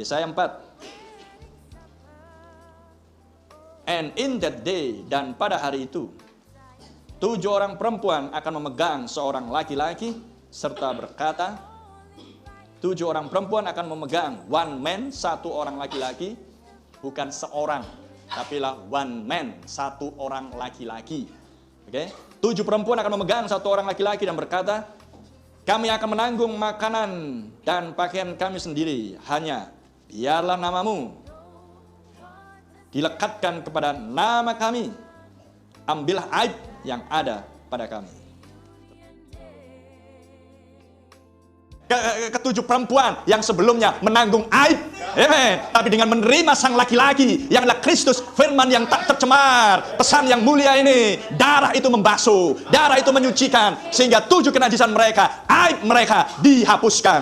Yesaya 4. And in that day, dan pada hari itu, 7 orang perempuan akan memegang seorang laki-laki, serta berkata, 7 orang perempuan akan memegang one man, 1 orang laki-laki, bukan seorang, tapi lah one man, 1 orang laki-laki. Oke? 7 perempuan akan memegang 1 orang laki-laki dan berkata, kami akan menanggung makanan dan pakaian kami sendiri, hanya biarlah namamu dilekatkan kepada nama kami, ambillah aib yang ada pada kami. Ketujuh perempuan yang sebelumnya menanggung aib, amen, tapi dengan menerima sang laki-laki yang adalah Kristus, firman yang tak tercemar, pesan yang mulia ini, darah itu membasuh, darah itu menyucikan, sehingga 7 kenajisan mereka, aib mereka dihapuskan.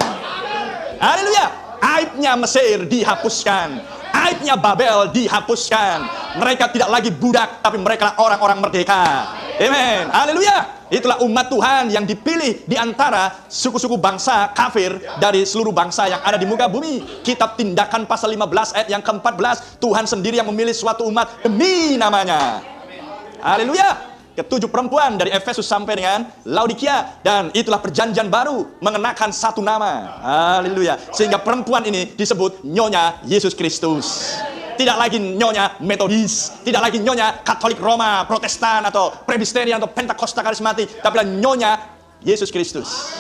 Haleluya. Aibnya Mesir dihapuskan, aibnya Babel dihapuskan. Mereka tidak lagi budak, tapi mereka orang-orang merdeka. Amen. Haleluya. Itulah umat Tuhan yang dipilih di antara suku-suku bangsa kafir dari seluruh bangsa yang ada di muka bumi. Kitab Tindakan pasal 15 ayat yang ke-14, Tuhan sendiri yang memilih suatu umat demi namanya. Haleluya. Ke-7 perempuan dari Efesus sampai dengan Laodikia, dan itulah perjanjian baru mengenakan satu nama. Haleluya. Sehingga perempuan ini disebut Nyonya Yesus Kristus. Tidak lagi nyonya Metodis, tidak lagi nyonya Katolik Roma, Protestan, atau Presbyterian, atau Pentakosta Karismatik, tapi nyonya Yesus Kristus.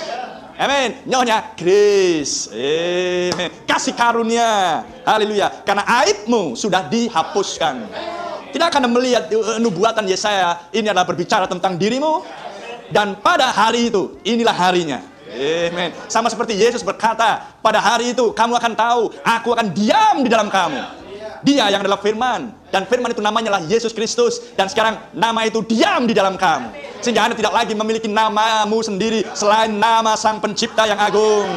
Amin. Nyonya Kris. Amin. Kasih karunia. Haleluya. Karena aibmu sudah dihapuskan. Tidak akan melihat nubuatan Yesaya ini adalah berbicara tentang dirimu, dan pada hari itu, inilah harinya. Amin. Sama seperti Yesus berkata, pada hari itu kamu akan tahu, aku akan diam di dalam kamu. Dia yang adalah firman, dan firman itu namanya adalah Yesus Kristus, dan sekarang nama itu diam di dalam kamu, sehingga Anda tidak lagi memiliki namamu sendiri selain nama Sang Pencipta yang agung,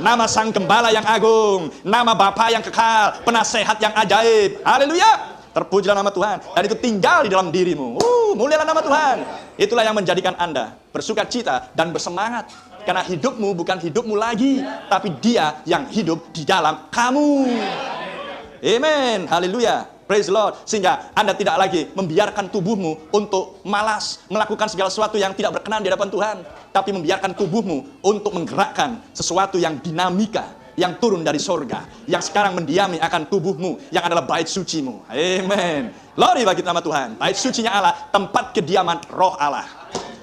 nama Sang Gembala yang agung, nama Bapa yang kekal, penasehat yang ajaib. Haleluya. Terpujilah nama Tuhan, dan itu tinggal di dalam dirimu. Mulialah nama Tuhan. Itulah yang menjadikan Anda bersuka cita dan bersemangat, karena hidupmu bukan hidupmu lagi, tapi Dia yang hidup di dalam kamu. Amen. Haleluya. Praise the Lord. Sehingga Anda tidak lagi membiarkan tubuhmu untuk malas melakukan segala sesuatu yang tidak berkenan di hadapan Tuhan, tapi membiarkan tubuhmu untuk menggerakkan sesuatu yang dinamika, yang turun dari sorga, yang sekarang mendiami akan tubuhmu, yang adalah bait sucimu. Amen. Glory bagi nama Tuhan. Bait sucinya Allah, tempat kediaman roh Allah,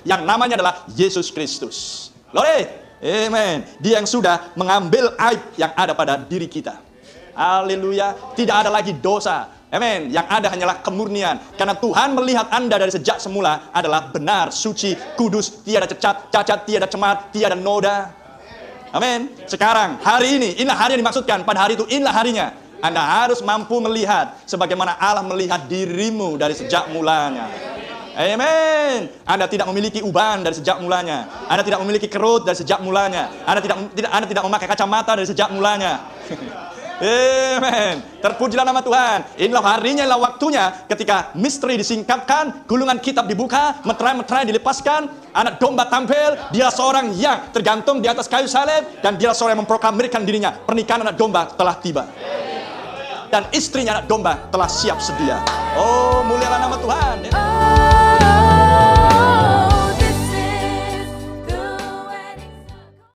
yang namanya adalah Yesus Kristus. Glory. Amen. Dia yang sudah mengambil aib yang ada pada diri kita. Haleluya. Tidak ada lagi dosa. Amen. Yang ada hanyalah kemurnian. Karena Tuhan melihat Anda dari sejak semula adalah benar, suci, kudus, tiada cacat, tiada cemar, tiada noda. Amin. Sekarang, hari ini, inilah hari yang dimaksudkan. Pada hari itu, inilah harinya. Anda harus mampu melihat sebagaimana Allah melihat dirimu dari sejak mulanya. Amin. Anda tidak memiliki uban dari sejak mulanya. Anda tidak memiliki kerut dari sejak mulanya. Anda tidak memakai kacamata dari sejak mulanya. Amen. Terpujilah nama Tuhan. Inilah harinya, inilah waktunya ketika misteri disingkapkan, gulungan kitab dibuka, meterai-meterai dilepaskan, anak domba tampil. Dia seorang yang tergantung di atas kayu salib, dan dia seorang yang memproklamirkan dirinya. Pernikahan anak domba telah tiba, dan istrinya anak domba telah siap sedia. Oh, mulialah nama Tuhan.